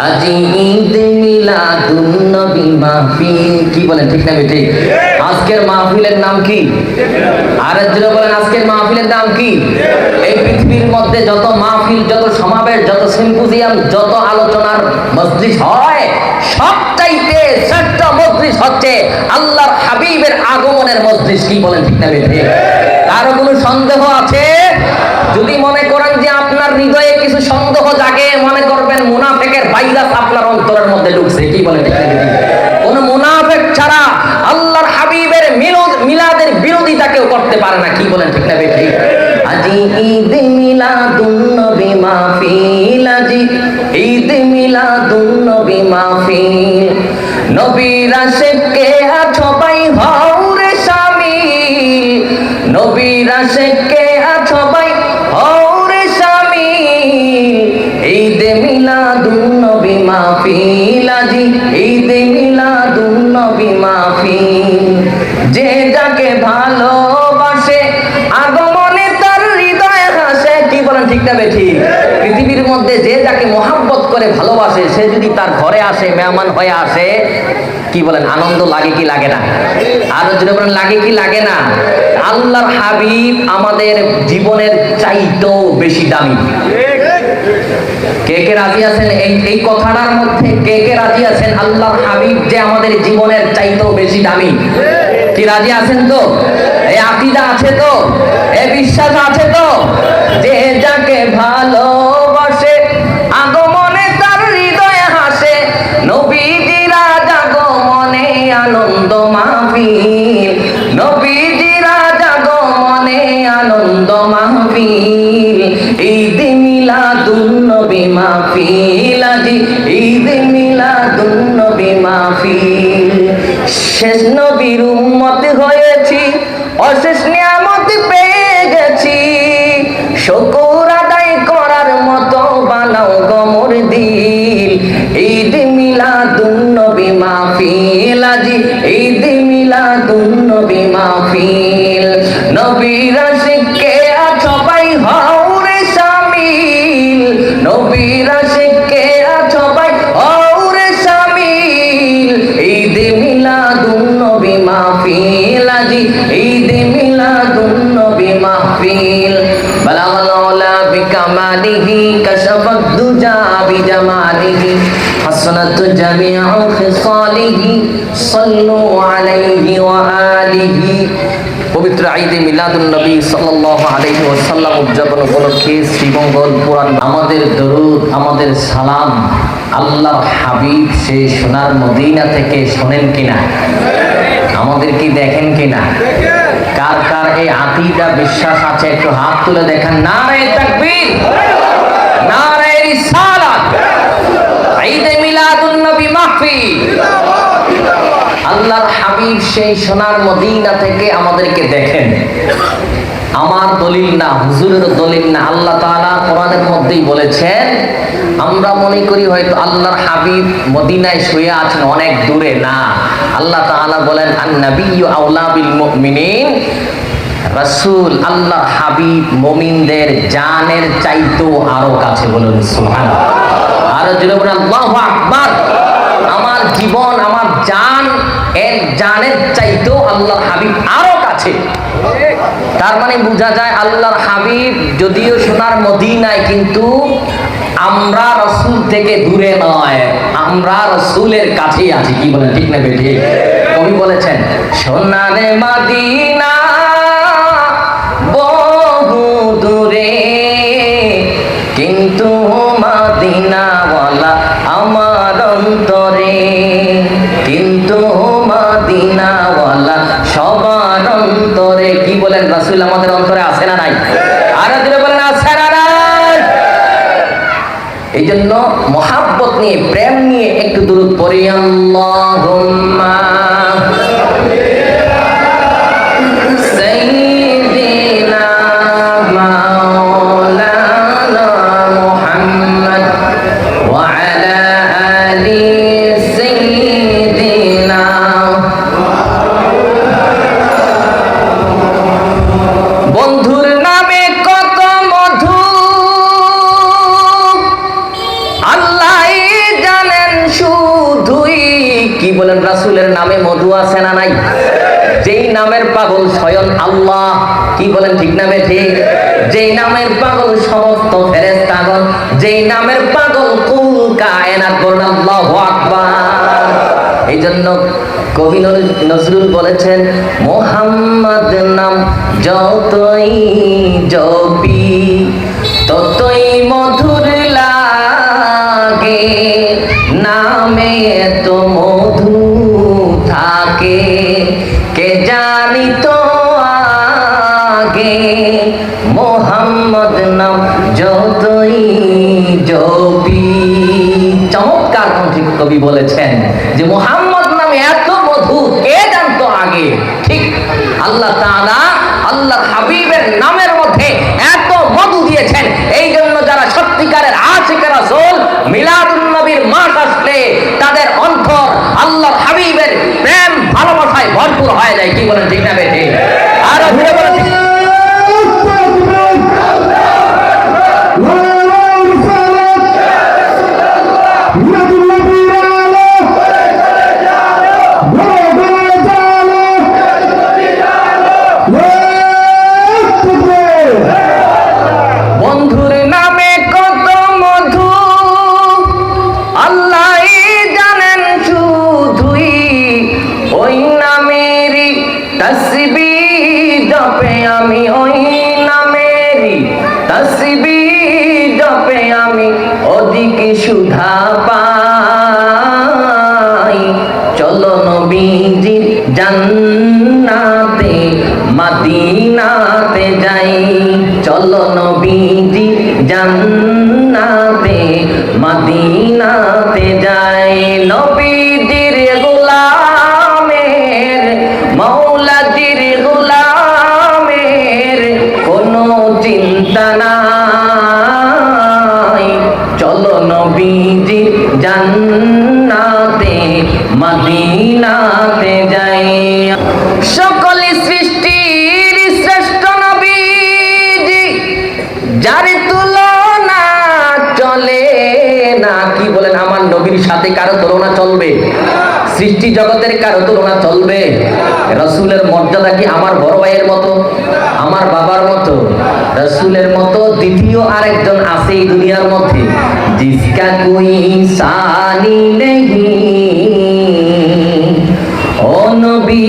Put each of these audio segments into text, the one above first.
আজি ঈদ মিলাদুন নবী মাহফিল। কি বলেন, ঠিক না ঠিক? আজকের মাহফিলের নাম কি? আর একজনে বলেন আজকের মাহফিলের নাম কি? এই পৃথিবীর মধ্যে যত মাহফিল, যত সমাবেশ, যত সিম্পোজিয়াম, যত আলোচনার মজলিস হয়, সবচাইতে শ্রেষ্ঠ মজলিস হচ্ছে আল্লাহর হাবিবের আগমনের মজলিস। কি বলেন, ঠিক না ঠিক? কারো কোনো সন্দেহ আছে? যদি মনে করেন যে আপনার হৃদয়ে কিছু সন্দেহ জাগে, মনে করবেন মুনাফিকের ভাইরাস আপনার অন্তরের মধ্যে ঢুকছে। কি বলেন, ঠিক না ঠিক? কোন মুনাফিক ছাড়া আল্লাহর হাবিবের মিলাদের বিরোধিতা কেউ করতে পারে না। কি বলেন, ঠিক না ঠিক? আজি ঈদ মিলাদুন নবী মাহফিল, আজি ঈদ মিলাদুন নবী মাহফিল। নবীর আশিকে আছো ভাই হও রে শামিল, নবীর আশিকে আছো ভাই হও রে শামিল। ঈদ মিলাদুন নবী মাহফিল, আজি ঈদ মিলাদুন নবী মাহফিল। যে যাকে ভালোবাসে আগমনে তার হৃদয় হাসে। কি বলেন, ঠিক না ঠিক? পৃথিবীর মধ্যে যে যাকে মহাব্বত করে ভালোবাসে, সে যদি তার ঘরে আসে, মেহমান হয়ে আসে, কি বলেন, আনন্দ লাগে কি লাগে না? আরো যদি বলেন লাগে কি লাগে না? আল্লাহর হাবিব আমাদের জীবনের চাইতেও বেশি দামি। কে কে রাজি আছেন এই কথাটার মধ্যে? কে কে রাজি আছেন আল্লাহর হাবিব যে আমাদের জীবনের চাইতেও বেশি দামি? কি রাজি আছেন তো? এই আকীদা আছে তো? এই বিশ্বাস আছে তো? যে যাকে ভালোবাসে আগমনে তার হৃদয়ে হাসে, নবীজির আগমনে আনন্দ মাহফিল, নবীজির আগমনে আনন্দ মাহফিল। ঈদ মিলাদুন নবী মাহফিল, আজি ঈদ মিলাদুন নবী মাহফিল। শেষ নবীর উম্মত হয়েছি, অশেষ নিয়ামত পেয়ে গেছি, শুকর আদায় করার মতো বানাও গমর দিল। ঈদ মিলাদুন নবী মাহফিল, আজি ঈদ মিলাদুন নবী মাহফিল। নবীর আশিকে আছো ভাই হও রে শামিল, নবীর আশিকে আছো ভাই হও রে শামিল। ঈদ মিলাদুন নবী মাহফিল, আজি ঈদ মিলাদুন নবী মাহফিল। বালাগাল উলা বিকামালিহি কাশাফাদ দুজা বিজামালিহি, হাসানাত জামিউ খিসালিহি, সাল্লু আলাইহি ওয়া আলিহি। পবিত্র ঈদে মিলাদুন নবী সাল্লাল্লাহু আলাইহি ওয়াসাল্লাম উদযাপন উপলক্ষে শ্রীমঙ্গল পুরাণ আমাদের দরুদ, আমাদের সালাম আল্লাহর হাবিব সেই সোনার মদিনা থেকে শোনেন কিনা? আমাদের কি দেখেন কিনা? কার কার এই আকীদা বিশ্বাস আছে একটু হাত তুলে দেখেন। নারে তাকবীর, নারে রিসালাত। ঈদে মিলাদুন নবী মাহফিল, আল্লাহর হাবিব সেই সোনার মদিনা থেকে আমাদেরকে দেখেন। আমার দলিল না, হুজুরের দলিল না, আল্লাহ তাআলা কোরআনের মধ্যেই বলেছেন। আমরা মনে করি হয়তো আল্লাহর হাবিব মদিনায় শুয়ে আছেন, অনেক দূরে না। আল্লাহ তাআলা বলেন আন-নাবিয়্যু আওলা বিল মুমিনিন, রাসূল আল্লাহর হাবিব মুমিনদের জানের চাইতেও আরো কাছে। বলুন সুবহানাল্লাহ। আর জোরে বলুন আল্লাহু আকবার। আমার জীবন, আমার জান, এর জানের চাইতেও আল্লাহর হাবিব আরো কাছে। তার মানে বোঝা যায় আল্লাহর হাবিব যদিও সোনার মদিনায়, কিন্তু আমরা রাসূল থেকে দূরে নয়, আমরা রাসূলের কাছেই আছি। কি বলেন, ঠিক না বেঠি? কবি বলেছেন সোনার মদিনা বহু দূরে, কিন্তু মদিনাওয়ালা আমার অন্তরে, কিন্তু মদিনাওয়ালা সবার অন্তরে। কি বলেন, রাসূল আমাদের অন্তরে আছে না নাই? আর দিলে বলেন আছে না নাই? এই জন্য মহাব্বত নিয়ে, প্রেম নিয়ে একটু দুরূদ পড়ি। আল্লাহুম্মা সাইয়্যিদিনা মাওলানা মুহাম্মদ ওয়া আলা আলি সাইয়্যিদিনা। বন্ধুর নামে কত মধু, আল্লাহ বলেন রাসূলের নামে মধু আছে না নাই? যেই নামের পাগল স্বয়ং আল্লাহ, কি বলেন ঠিক না ঠিক? যেই নামের পাগল সমস্ত ফেরেশতাগণ, যেই নামের পাগল কুল কায়নাত, বলেন আল্লাহু আকবার। এই জন্য কবি নজরুল বলেছেন, মোহাম্মদ নাম যতই জপি ততই মধুর লাগে, নামে এত মধু থাকে কে জানি তো আগে, মোহাম্মদ নাম যতই জপি। চমৎকার কণ্ঠে কবি বলেছেন যে মোহাম্মদ নামে এত মধু কে জানতো আগে। ঠিক আল্লাহ তাআলা আল্লাহর হাবিবের নামের মধ্যে এত মধু দিয়েছেন। এই জন্য যারা সত্যিকারের আশিকে রাসূল, মিলাদুন নবীর মাস আসলে তাদের অন্তর আল্লাহর হাবিবের প্রেম ভালোবাসায় ভরপুর হয়ে যায়। কি বলেন ঠিক না বেঠি? আর ঘুরে বলেন ঠিক। বন্ধুর নামে কত মধু আল্লাহই জানেন শুধুই, ওই নামেরই তাসবিহ জপে আমি, ওই নামেরই তাসবিহ জপে আমি অধিক সুধা পাই। চলো নবীজির জান্নাতে মদিনাতে যাই, চলো নবীজি জান্নাতে মদিনাতে যাই। নবীজির গোলামের মৌলাজির গোলামের কোনো চিন্তা নাই, চলো নবীজি জান্নাতে মদিনাতে যাই। সকল সৃষ্টির শ্রেষ্ঠ নবীজি, যার তুলনা চলে না। কি বলেন? আমার নবীর সাথে কারো তুলনা চলবে? সৃষ্টি জগতের কারো তুলনা চলবে? রাসূলের মর্যাদা কি আমার বড় ভাইয়ের মতো, আমার বাবার মতো? রাসূলের মতো দ্বিতীয় আরেকজন আছে এই দুনিয়ার মধ্যে, জিসকা কোই সানি নেহি ও নবী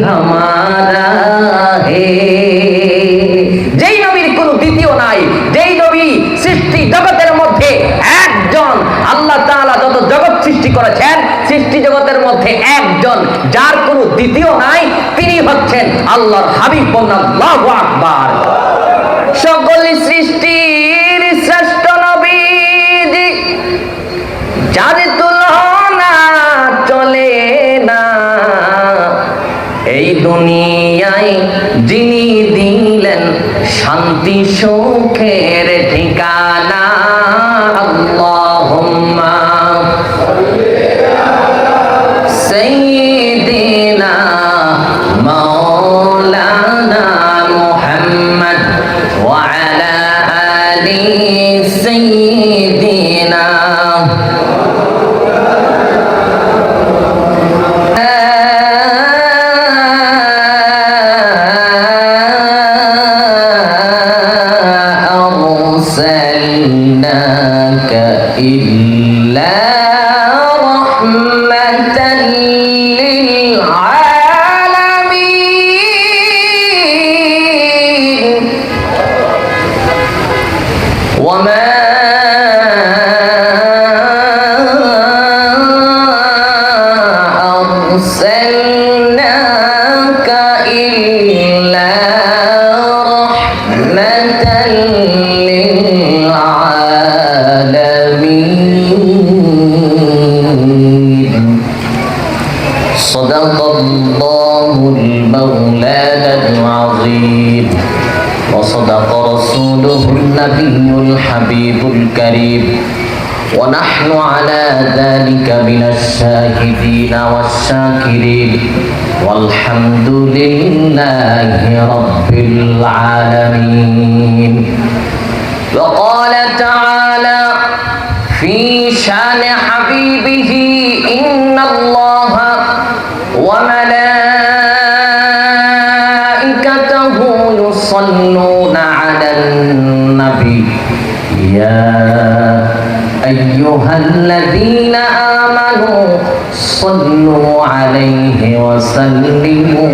হামারা হে। যেই নবীর কোনো দ্বিতীয় নাই, যেই নবী সৃষ্টি জগতের মধ্যে একজন। আল্লাহ তাআলা যত জগৎ সৃষ্টি করেছেন, সৃষ্টি জগতের মধ্যে একজন যার কোনো দ্বিতীয় নাই, তিনি হচ্ছেন আল্লাহর হাবিব। আল্লাহু আকবার। সকল সৃষ্টির শ্রেষ্ঠ নবীজি, যার তুলনা চলে না। এই দুনিয়ায় যিনি দিলেন শান্তি সুখের ঠিকানা, আল্লাহুম্মা সাইয়্যিদিনা মাওলানা মুহাম্মদ ওয়া আলা আলি সাইয়্যিদিনা। أرسلناك إلا رحمة للعالمين وما أرسلناك إلا رحمة للعالمين. صدق الله المولانا العظيم وصدق رسوله النبي الحبيب الكريم ونحن على ذلك من الشاهدين والشاكرين والحمد لله رب العالمين. وقال تعالى في শান হাবিবিহি ইন্নাল্লাহা ওয়া মালাইকাতাহু ইউসাল্লুনা আলান নবী ইয়া আইয়ুহাল্লাযীনা আমানু সাল্লু আলাইহি ওয়া সাল্লিমু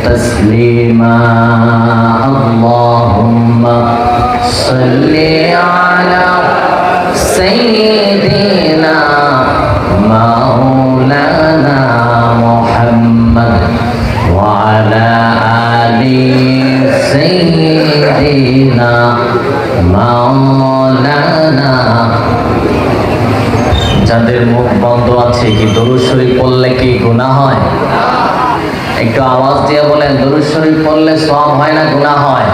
তাসলিমা আল্লাহুম্মা সাল্লি আলা সাইয়্যিদিনা মাওলানা মুহাম্মদ ওয়া আলা আলি সাইয়্যিদিনা মাওলানা। যাদের মুখ বন্ধ আছে কি দরুদ শরীফ পড়লে কি গুনাহ হয়? একটু আওয়াজ দিয়ে বলেন, দরুদ শরীফ পড়লে সওয়াব হয় না গুনাহ হয়?